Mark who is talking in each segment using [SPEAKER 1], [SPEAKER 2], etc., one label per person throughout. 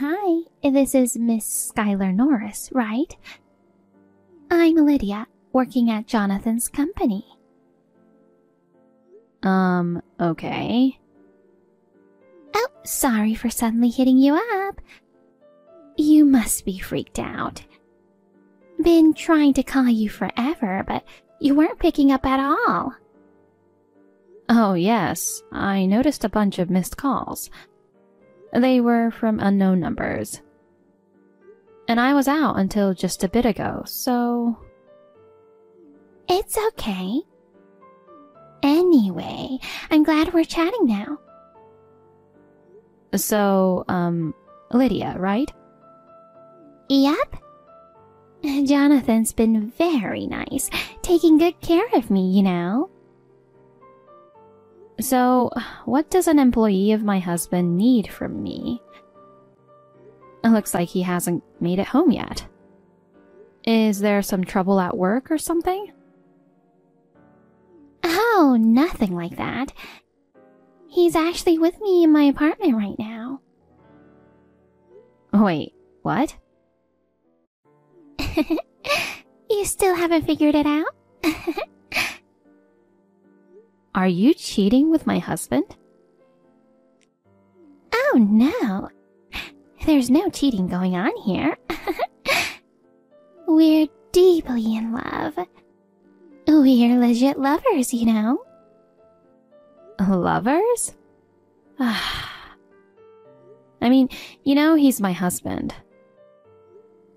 [SPEAKER 1] Hi, this is Miss Skylar Norris, right? I'm Lydia, working at Jonathan's company.
[SPEAKER 2] Okay.
[SPEAKER 1] Oh, sorry for suddenly hitting you up. You must be freaked out. Been trying to call you forever, but you weren't picking up at all.
[SPEAKER 2] Oh, yes, I noticed a bunch of missed calls. They were from unknown numbers. And I was out until just a bit ago, so...
[SPEAKER 1] It's okay. Anyway, I'm glad we're chatting now.
[SPEAKER 2] So, Lydia, right?
[SPEAKER 1] Yep. Jonathan's been very nice, taking good care of me, you know.
[SPEAKER 2] So, what does an employee of my husband need from me? It looks like he hasn't made it home yet. Is there some trouble at work or something?
[SPEAKER 1] Oh, nothing like that. He's actually with me in my apartment right now.
[SPEAKER 2] Wait, what?
[SPEAKER 1] You still haven't figured it out?
[SPEAKER 2] Are you cheating with my husband?
[SPEAKER 1] Oh, no. There's no cheating going on here. We're deeply in love. We're legit lovers, you know.
[SPEAKER 2] Lovers? I mean, you know he's my husband.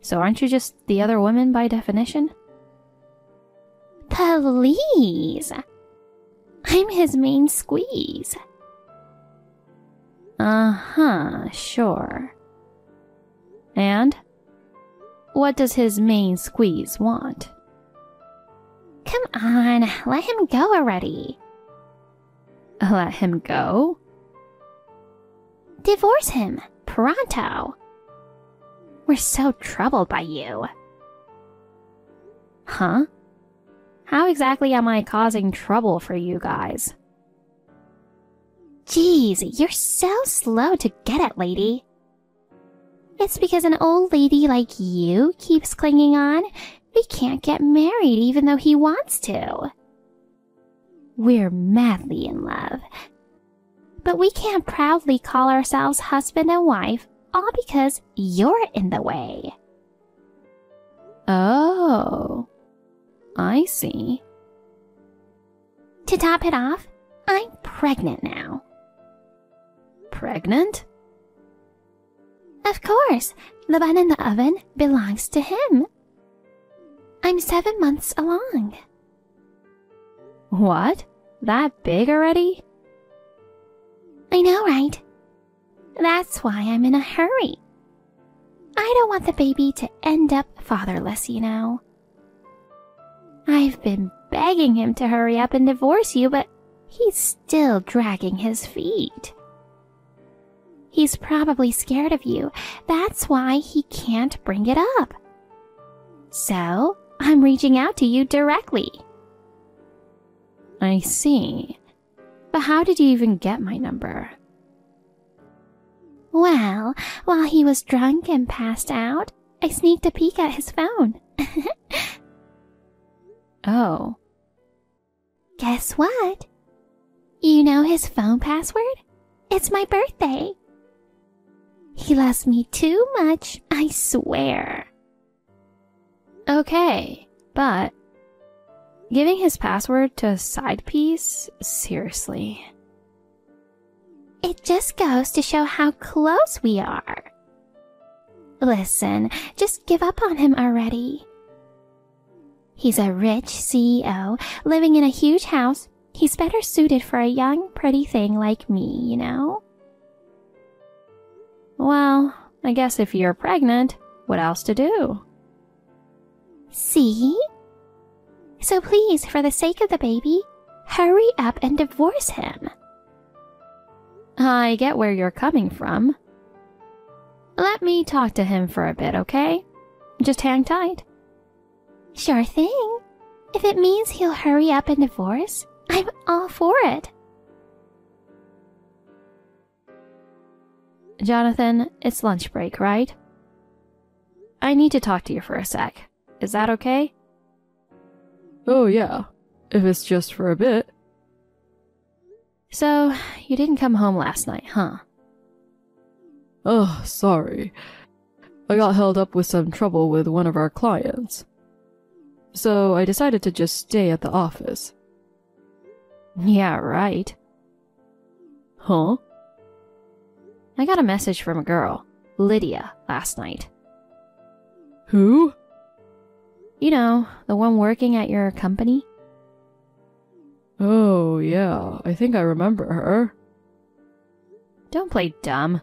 [SPEAKER 2] So aren't you just the other woman by definition?
[SPEAKER 1] Please. I'm his main squeeze.
[SPEAKER 2] Uh-huh, sure. And? What does his main squeeze want?
[SPEAKER 1] Come on, let him go already.
[SPEAKER 2] Let him go?
[SPEAKER 1] Divorce him, pronto. We're so troubled by you.
[SPEAKER 2] Huh? How exactly am I causing trouble for you guys?
[SPEAKER 1] Jeez, you're so slow to get it, lady. It's because an old lady like you keeps clinging on, we can't get married even though he wants to. We're madly in love. But we can't proudly call ourselves husband and wife, all because you're in the way.
[SPEAKER 2] Oh, I see.
[SPEAKER 1] To top it off, I'm pregnant now.
[SPEAKER 2] Pregnant?
[SPEAKER 1] Of course, the bun in the oven belongs to him. I'm 7 months along.
[SPEAKER 2] What? That big already?
[SPEAKER 1] I know, right? That's why I'm in a hurry. I don't want the baby to end up fatherless, you know. I've been begging him to hurry up and divorce you, but he's still dragging his feet. He's probably scared of you. That's why he can't bring it up. So, I'm reaching out to you directly.
[SPEAKER 2] I see. But how did you even get my number?
[SPEAKER 1] Well, while he was drunk and passed out, I sneaked a peek at his phone.
[SPEAKER 2] Oh.
[SPEAKER 1] Guess what? You know his phone password? It's my birthday. He loves me too much, I swear.
[SPEAKER 2] Okay, but giving his password to a side piece? Seriously.
[SPEAKER 1] It just goes to show how close we are. Listen, just give up on him already. He's a rich CEO, living in a huge house. He's better suited for a young, pretty thing like me, you know?
[SPEAKER 2] Well, I guess if you're pregnant, what else to do?
[SPEAKER 1] See? So please, for the sake of the baby, hurry up and divorce him.
[SPEAKER 2] I get where you're coming from. Let me talk to him for a bit, okay? Just hang tight.
[SPEAKER 1] Sure thing. If it means he'll hurry up and divorce, I'm all for it.
[SPEAKER 2] Jonathan, it's lunch break, right? I need to talk to you for a sec. Is that okay?
[SPEAKER 3] Oh yeah, if it's just for a bit.
[SPEAKER 2] So, you didn't come home last night, huh?
[SPEAKER 3] Oh, sorry. I got held up with some trouble with one of our clients. So I decided to just stay at the office.
[SPEAKER 2] Yeah, right.
[SPEAKER 3] Huh?
[SPEAKER 2] I got a message from a girl, Lydia, last night.
[SPEAKER 3] Who?
[SPEAKER 2] You know, the one working at your company?
[SPEAKER 3] Oh, yeah, I think I remember her.
[SPEAKER 2] Don't play dumb.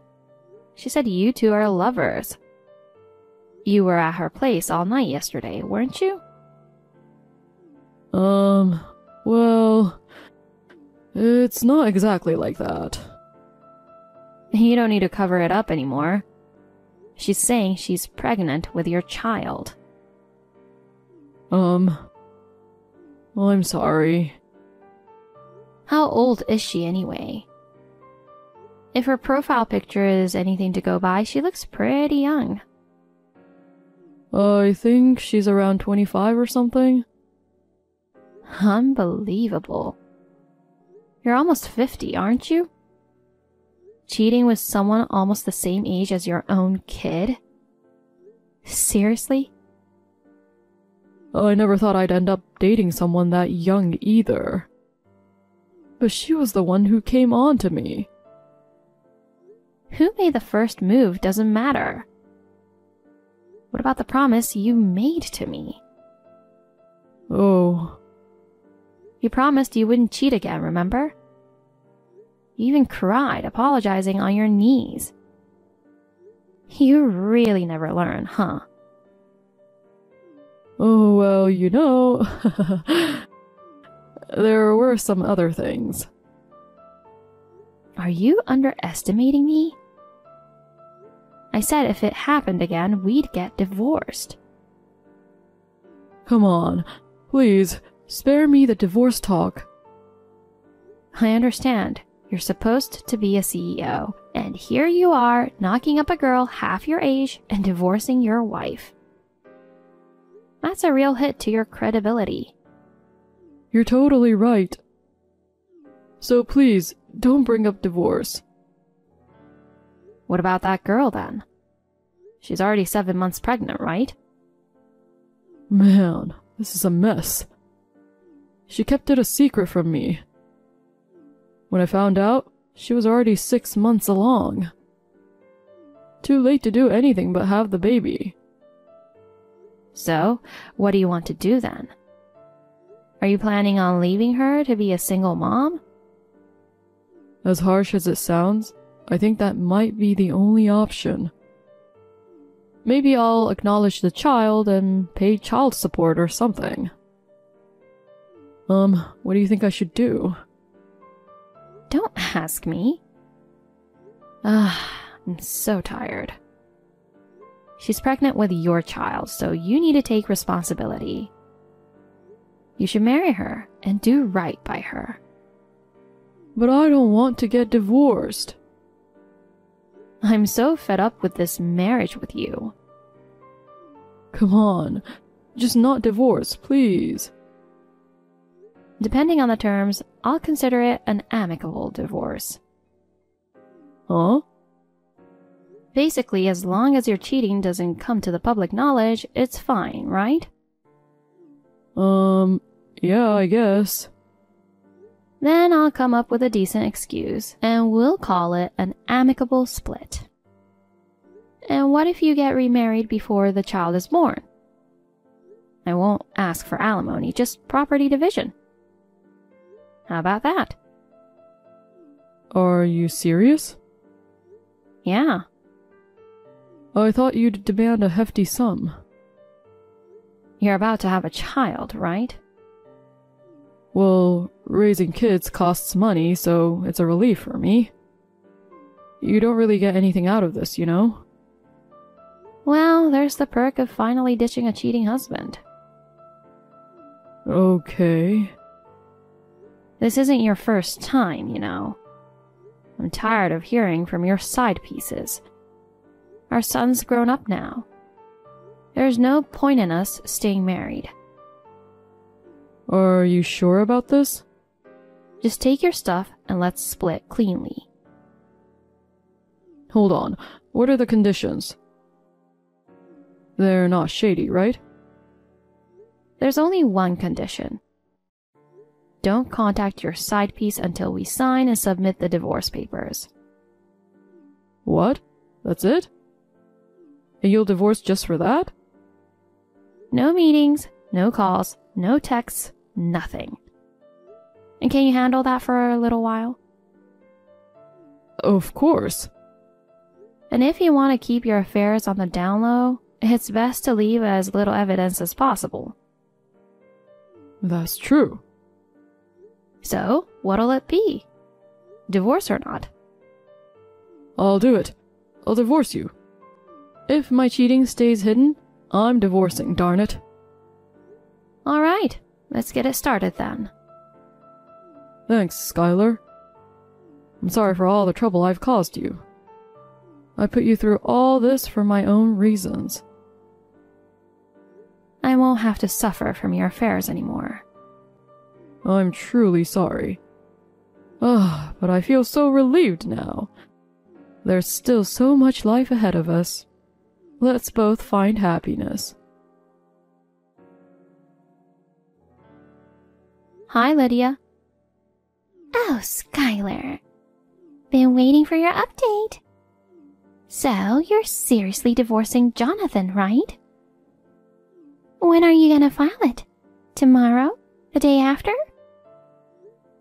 [SPEAKER 2] She said you two are lovers. You were at her place all night yesterday, weren't you?
[SPEAKER 3] Well, it's not exactly like that.
[SPEAKER 2] You don't need to cover it up anymore. She's saying she's pregnant with your child.
[SPEAKER 3] I'm sorry.
[SPEAKER 2] How old is she anyway? If her profile picture is anything to go by, she looks pretty young.
[SPEAKER 3] I think she's around 25 or something.
[SPEAKER 2] Unbelievable. You're almost 50, aren't you? Cheating with someone almost the same age as your own kid? Seriously?
[SPEAKER 3] I never thought I'd end up dating someone that young either. But she was the one who came on to me.
[SPEAKER 2] Who made the first move doesn't matter. What about the promise you made to me?
[SPEAKER 3] Oh.
[SPEAKER 2] You promised you wouldn't cheat again, remember? You even cried, apologizing on your knees. You really never learn, huh?
[SPEAKER 3] Oh, well, you know, there were some other things.
[SPEAKER 2] Are you underestimating me? I said if it happened again, we'd get divorced.
[SPEAKER 3] Come on, please, spare me the divorce talk.
[SPEAKER 2] I understand. You're supposed to be a CEO, and here you are knocking up a girl half your age and divorcing your wife. That's a real hit to your credibility.
[SPEAKER 3] You're totally right. So please, don't bring up divorce.
[SPEAKER 2] What about that girl then? She's already 7 months pregnant, right?
[SPEAKER 3] Man, this is a mess. She kept it a secret from me. When I found out, she was already 6 months along. Too late to do anything but have the baby.
[SPEAKER 2] So, what do you want to do then? Are you planning on leaving her to be a single mom?
[SPEAKER 3] As harsh as it sounds, I think that might be the only option. Maybe I'll acknowledge the child and pay child support or something. What do you think I should do?
[SPEAKER 2] Don't ask me. I'm so tired. She's pregnant with your child, so you need to take responsibility. You should marry her and do right by her.
[SPEAKER 3] But I don't want to get divorced.
[SPEAKER 2] I'm so fed up with this marriage with you.
[SPEAKER 3] Come on, just not divorce, please.
[SPEAKER 2] Depending on the terms, I'll consider it an amicable divorce.
[SPEAKER 3] Huh?
[SPEAKER 2] Basically, as long as your cheating doesn't come to the public knowledge, it's fine, right?
[SPEAKER 3] Yeah, I guess.
[SPEAKER 2] Then I'll come up with a decent excuse, and we'll call it an amicable split. And what if you get remarried before the child is born? I won't ask for alimony, just property division. How about that?
[SPEAKER 3] Are you serious?
[SPEAKER 2] Yeah.
[SPEAKER 3] I thought you'd demand a hefty sum.
[SPEAKER 2] You're about to have a child, right?
[SPEAKER 3] Well, raising kids costs money, so it's a relief for me. You don't really get anything out of this, you know?
[SPEAKER 2] Well, there's the perk of finally ditching a cheating husband.
[SPEAKER 3] Okay.
[SPEAKER 2] This isn't your first time, you know. I'm tired of hearing from your side pieces. Our son's grown up now. There's no point in us staying married.
[SPEAKER 3] Are you sure about this?
[SPEAKER 2] Just take your stuff and let's split cleanly.
[SPEAKER 3] Hold on. What are the conditions? They're not shady, right?
[SPEAKER 2] There's only one condition. Don't contact your side piece until we sign and submit the divorce papers.
[SPEAKER 3] What? That's it? And you'll divorce just for that?
[SPEAKER 2] No meetings, no calls, no texts, nothing. And can you handle that for a little while?
[SPEAKER 3] Of course.
[SPEAKER 2] And if you want to keep your affairs on the down low, it's best to leave as little evidence as possible.
[SPEAKER 3] That's true.
[SPEAKER 2] So, what'll it be? Divorce or not?
[SPEAKER 3] I'll do it. I'll divorce you. If my cheating stays hidden, I'm divorcing, darn it.
[SPEAKER 2] All right, let's get it started then.
[SPEAKER 3] Thanks, Skylar. I'm sorry for all the trouble I've caused you. I put you through all this for my own reasons.
[SPEAKER 2] I won't have to suffer from your affairs anymore.
[SPEAKER 3] I'm truly sorry. But I feel so relieved now. There's still so much life ahead of us. Let's both find happiness.
[SPEAKER 2] Hi, Lydia.
[SPEAKER 1] Oh, Skylar. Been waiting for your update. So, you're seriously divorcing Jonathan, right? When are you gonna file it? Tomorrow? The day after?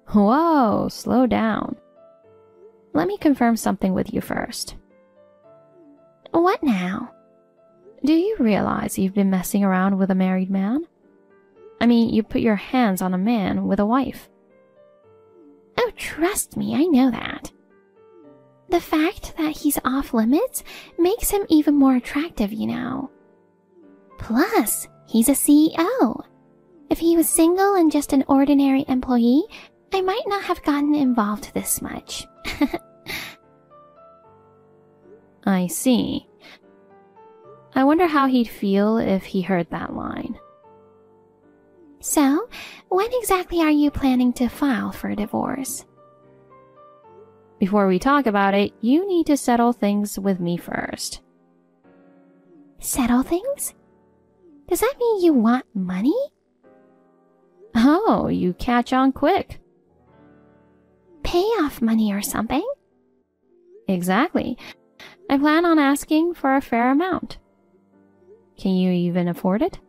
[SPEAKER 2] Whoa, slow down. Let me confirm something with you first.
[SPEAKER 1] What now?
[SPEAKER 2] Do you realize you've been messing around with a married man? I mean, you put your hands on a man with a wife.
[SPEAKER 1] Oh, trust me, I know that. The fact that he's off limits makes him even more attractive, you know. Plus, he's a CEO. If he was single and just an ordinary employee, I might not have gotten involved this much.
[SPEAKER 2] I see. I wonder how he'd feel if he heard that line.
[SPEAKER 1] So, when exactly are you planning to file for a divorce?
[SPEAKER 2] Before we talk about it, you need to settle things with me first.
[SPEAKER 1] Settle things? Does that mean you want money?
[SPEAKER 2] Oh, you catch on quick.
[SPEAKER 1] Payoff money or something?
[SPEAKER 2] Exactly. I plan on asking for a fair amount. Can you even afford it?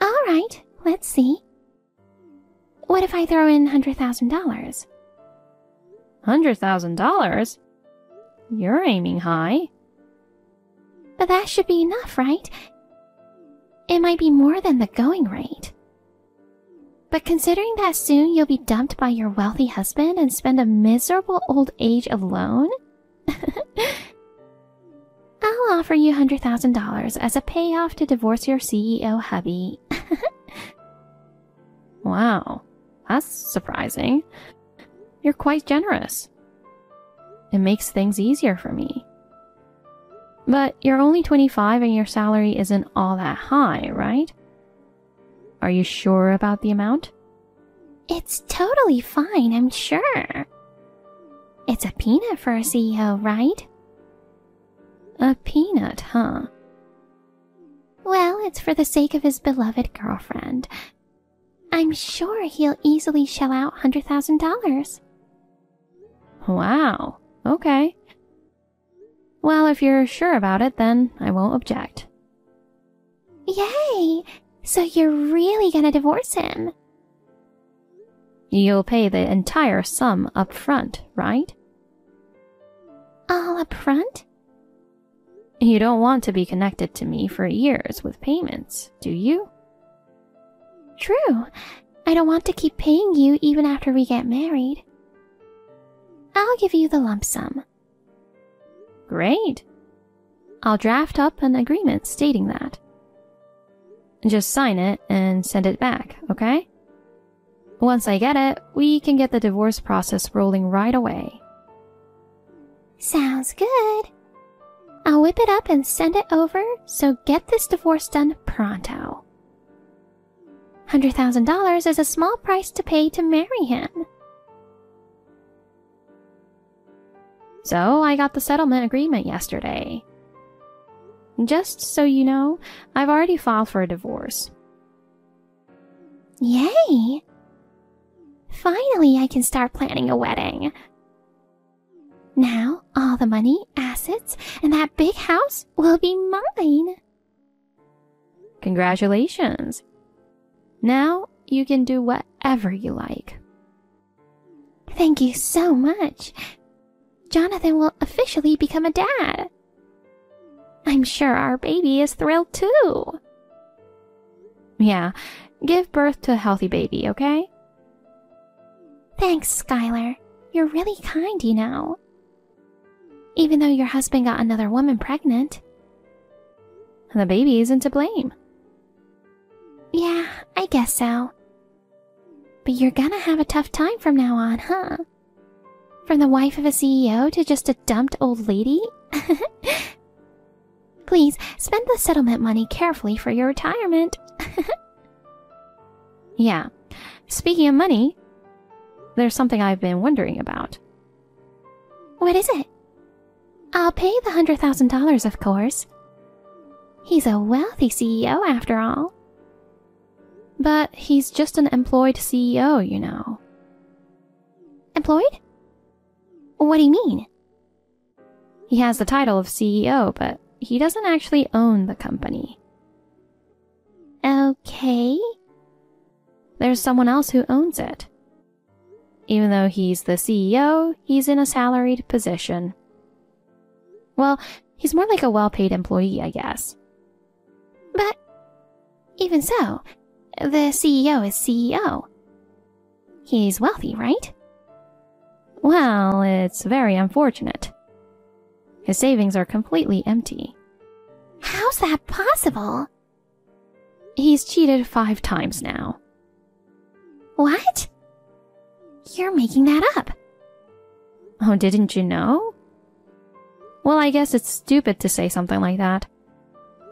[SPEAKER 1] All right, let's see. What if I throw in $100,000?
[SPEAKER 2] $100,000? You're aiming high.
[SPEAKER 1] But that should be enough, right? It might be more than the going rate. But considering that soon you'll be dumped by your wealthy husband and spend a miserable old age alone, I'll offer you $100,000 as a payoff to divorce your CEO hubby.
[SPEAKER 2] Wow, that's surprising. You're quite generous. It makes things easier for me. But you're only 25 and your salary isn't all that high, right? Are you sure about the amount?
[SPEAKER 1] It's totally fine, I'm sure. It's a peanut for a CEO, right?
[SPEAKER 2] A peanut, huh?
[SPEAKER 1] Well, it's for the sake of his beloved girlfriend. I'm sure he'll easily shell out $100,000.
[SPEAKER 2] Wow, okay. Well, if you're sure about it, then I won't object.
[SPEAKER 1] Yay! So you're really gonna divorce him?
[SPEAKER 2] You'll pay the entire sum up front, right?
[SPEAKER 1] All up front?
[SPEAKER 2] You don't want to be connected to me for years with payments, do you?
[SPEAKER 1] True. I don't want to keep paying you even after we get married. I'll give you the lump sum.
[SPEAKER 2] Great. I'll draft up an agreement stating that. Just sign it and send it back, okay? Once I get it, we can get the divorce process rolling right away.
[SPEAKER 1] Sounds good. I'll whip it up and send it over, so get this divorce done pronto. $100,000 is a small price to pay to marry him.
[SPEAKER 2] So I got the settlement agreement yesterday. Just so you know, I've already filed for a divorce.
[SPEAKER 1] Yay! Finally, I can start planning a wedding. Now, all the money, assets, and that big house will be mine.
[SPEAKER 2] Congratulations. Now you can do whatever you like.
[SPEAKER 1] Thank you so much. Jonathan will officially become a dad. I'm sure our baby is thrilled too.
[SPEAKER 2] Yeah, give birth to a healthy baby, okay?
[SPEAKER 1] Thanks, Skylar. You're really kind, you know. Even though your husband got another woman pregnant.
[SPEAKER 2] The baby isn't to blame.
[SPEAKER 1] Yeah, I guess so. But you're gonna have a tough time from now on, huh? From the wife of a CEO to just a dumped old lady? Please, spend the settlement money carefully for your retirement.
[SPEAKER 2] Yeah. Speaking of money, there's something I've been wondering about.
[SPEAKER 1] What is it? I'll pay the $100,000, of course. He's a wealthy CEO after all.
[SPEAKER 2] But he's just an employed CEO, you know.
[SPEAKER 1] Employed? What do you mean?
[SPEAKER 2] He has the title of CEO, but he doesn't actually own the company.
[SPEAKER 1] Okay.
[SPEAKER 2] There's someone else who owns it. Even though he's the CEO, he's in a salaried position. Well, he's more like a well-paid employee, I guess.
[SPEAKER 1] But even so, the CEO is CEO. He's wealthy, right?
[SPEAKER 2] Well, it's very unfortunate. His savings are completely empty.
[SPEAKER 1] How's that possible?
[SPEAKER 2] He's cheated 5 times now.
[SPEAKER 1] What? You're making that up.
[SPEAKER 2] Oh, didn't you know? Well, I guess it's stupid to say something like that.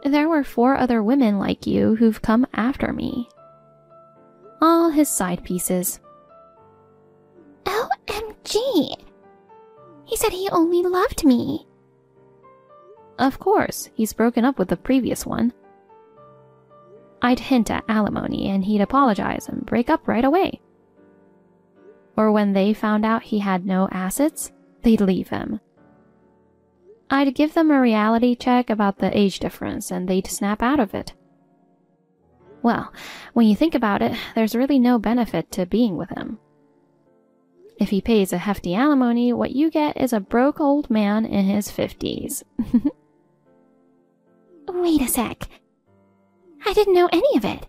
[SPEAKER 2] There were 4 other women like you who've come after me. All his side pieces.
[SPEAKER 1] OMG! He said he only loved me.
[SPEAKER 2] Of course, he's broken up with the previous one. I'd hint at alimony and he'd apologize and break up right away. Or when they found out he had no assets, they'd leave him. I'd give them a reality check about the age difference and they'd snap out of it. Well, when you think about it, there's really no benefit to being with him. If he pays a hefty alimony, what you get is a broke old man in his 50s.
[SPEAKER 1] Wait a sec. I didn't know any of it.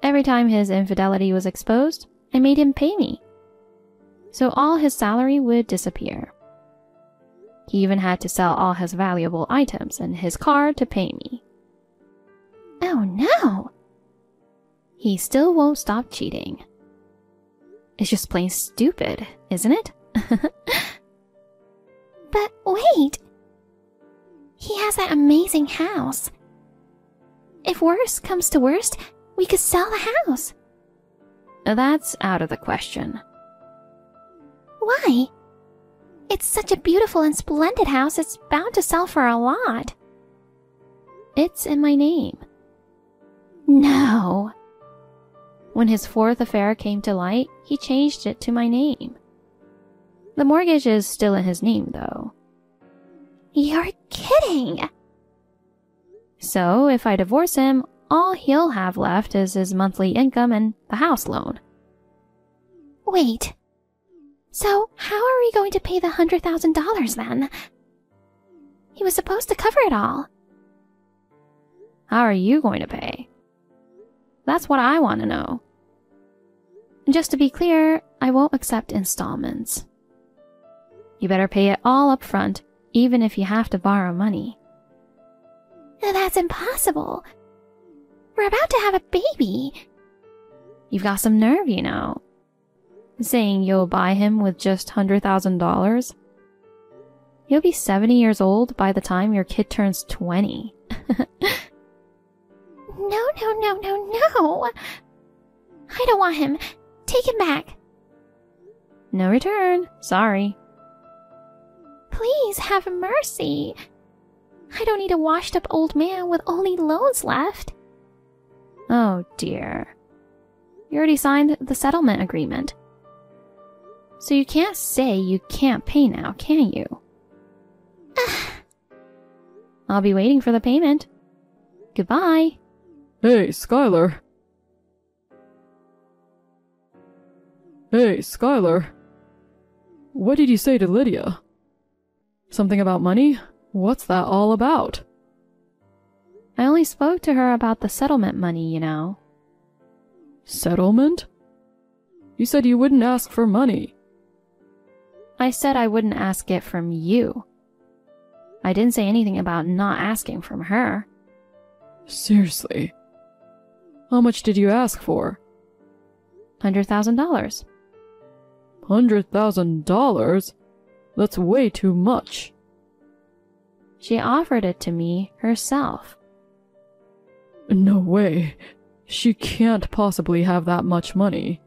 [SPEAKER 2] Every time his infidelity was exposed, I made him pay me. So all his salary would disappear. He even had to sell all his valuable items and his car to pay me.
[SPEAKER 1] Oh no!
[SPEAKER 2] He still won't stop cheating. It's just plain stupid, isn't it?
[SPEAKER 1] But wait! He has that amazing house. If worst comes to worst, we could sell the house.
[SPEAKER 2] That's out of the question.
[SPEAKER 1] Why? It's such a beautiful and splendid house, it's bound to sell for a lot.
[SPEAKER 2] It's in my name.
[SPEAKER 1] No.
[SPEAKER 2] When his 4th affair came to light, he changed it to my name. The mortgage is still in his name, though.
[SPEAKER 1] You're kidding!
[SPEAKER 2] So, if I divorce him, all he'll have left is his monthly income and the house loan.
[SPEAKER 1] Wait. So, how are we going to pay the $100,000 then? He was supposed to cover it all.
[SPEAKER 2] How are you going to pay? That's what I want to know. Just to be clear, I won't accept installments. You better pay it all up front, even if you have to borrow money.
[SPEAKER 1] That's impossible. We're about to have a baby.
[SPEAKER 2] You've got some nerve, you know. Saying you'll buy him with just $100,000. You'll be 70 years old by the time your kid turns 20.
[SPEAKER 1] No. I don't want him. Take him back.
[SPEAKER 2] No return. Sorry.
[SPEAKER 1] Please have mercy. I don't need a washed-up old man with only loans left.
[SPEAKER 2] Oh dear. You already signed the settlement agreement. So you can't say you can't pay now, can you? I'll be waiting for the payment. Goodbye.
[SPEAKER 3] Hey, Skylar. Hey, Skylar. What did you say to Lydia? Something about money? What's that all about?
[SPEAKER 2] I only spoke to her about the settlement money, you know.
[SPEAKER 3] Settlement? You said you wouldn't ask for money.
[SPEAKER 2] I said I wouldn't ask it from you. I didn't say anything about not asking from her.
[SPEAKER 3] Seriously? How much did you ask for?
[SPEAKER 2] $100,000.
[SPEAKER 3] $100,000? That's way too much.
[SPEAKER 2] She offered it to me herself.
[SPEAKER 3] No way. She can't possibly have that much money.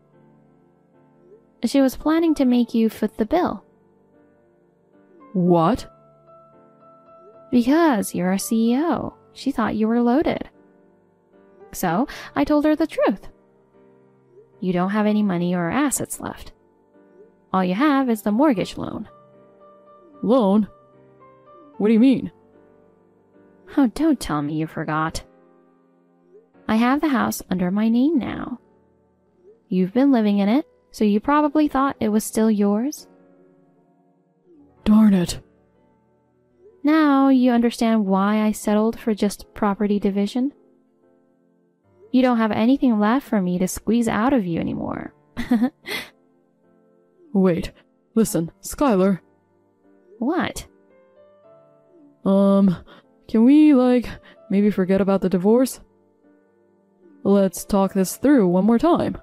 [SPEAKER 2] She was planning to make you foot the bill.
[SPEAKER 3] What?
[SPEAKER 2] Because you're a CEO. She thought you were loaded. So I told her the truth. You don't have any money or assets left. All you have is the mortgage loan.
[SPEAKER 3] Loan? What do you mean?
[SPEAKER 2] Oh, don't tell me you forgot. I have the house under my name now. You've been living in it, so you probably thought it was still yours.
[SPEAKER 3] Darn it.
[SPEAKER 2] Now you understand why I settled for just property division? You don't have anything left for me to squeeze out of you anymore.
[SPEAKER 3] Wait, listen, Skylar.
[SPEAKER 2] What?
[SPEAKER 3] Can we, maybe forget about the divorce? Let's talk this through one more time.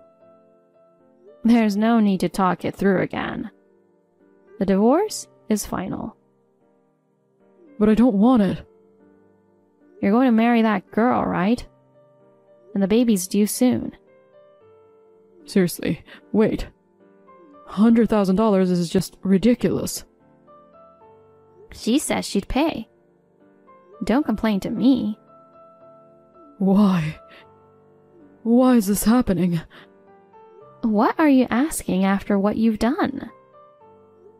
[SPEAKER 2] There's no need to talk it through again. The divorce is final.
[SPEAKER 3] But I don't want it.
[SPEAKER 2] You're going to marry that girl, right? And the baby's due soon.
[SPEAKER 3] Seriously, wait. $100,000 is just ridiculous.
[SPEAKER 2] She says she'd pay. Don't complain to me.
[SPEAKER 3] Why? Why is this happening?
[SPEAKER 2] What are you asking after what you've done?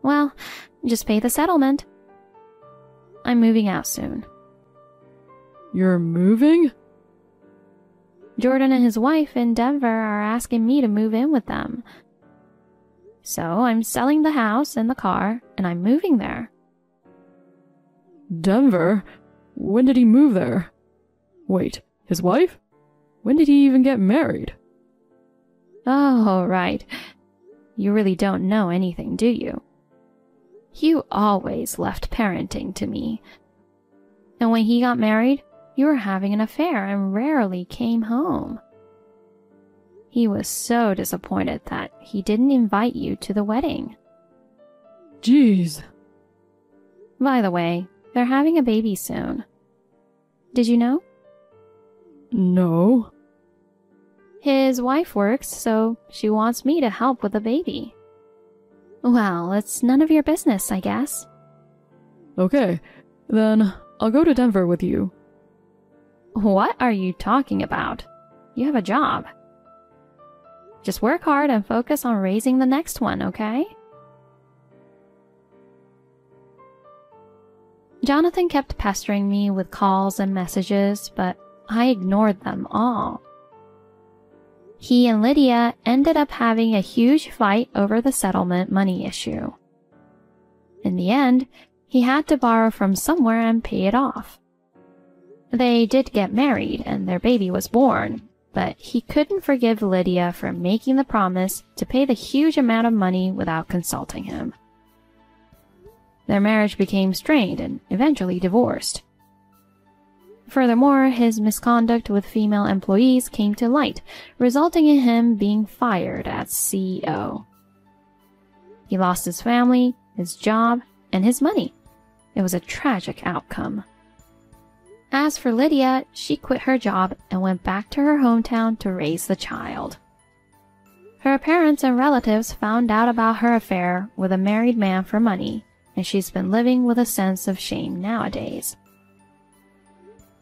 [SPEAKER 2] Well, just pay the settlement. I'm moving out soon.
[SPEAKER 3] You're moving?
[SPEAKER 2] Jordan and his wife in Denver are asking me to move in with them. So I'm selling the house and the car, and I'm moving there.
[SPEAKER 3] Denver? When did he move there? Wait, his wife? When did he even get married?
[SPEAKER 2] Oh, right. You really don't know anything, do you? You always left parenting to me. And when he got married, you were having an affair and rarely came home. He was so disappointed that he didn't invite you to the wedding.
[SPEAKER 3] Jeez.
[SPEAKER 2] By the way, they're having a baby soon. Did you know?
[SPEAKER 3] No.
[SPEAKER 2] His wife works, so she wants me to help with the baby. Well, it's none of your business, I guess.
[SPEAKER 3] Okay, then I'll go to Denver with you.
[SPEAKER 2] What are you talking about? You have a job. Just work hard and focus on raising the next one, okay? Jonathan kept pestering me with calls and messages, but I ignored them all. He and Lydia ended up having a huge fight over the settlement money issue. In the end, he had to borrow from somewhere and pay it off. They did get married and their baby was born, but he couldn't forgive Lydia for making the promise to pay the huge amount of money without consulting him. Their marriage became strained and eventually divorced. Furthermore, his misconduct with female employees came to light, resulting in him being fired as CEO. He lost his family, his job, and his money. It was a tragic outcome. As for Lydia, she quit her job and went back to her hometown to raise the child. Her parents and relatives found out about her affair with a married man for money, and she's been living with a sense of shame nowadays.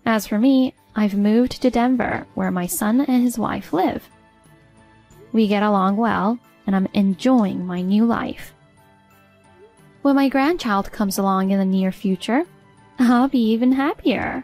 [SPEAKER 2] As for me, I've moved to Denver, where my son and his wife live. We get along well, and I'm enjoying my new life. When my grandchild comes along in the near future, I'll be even happier.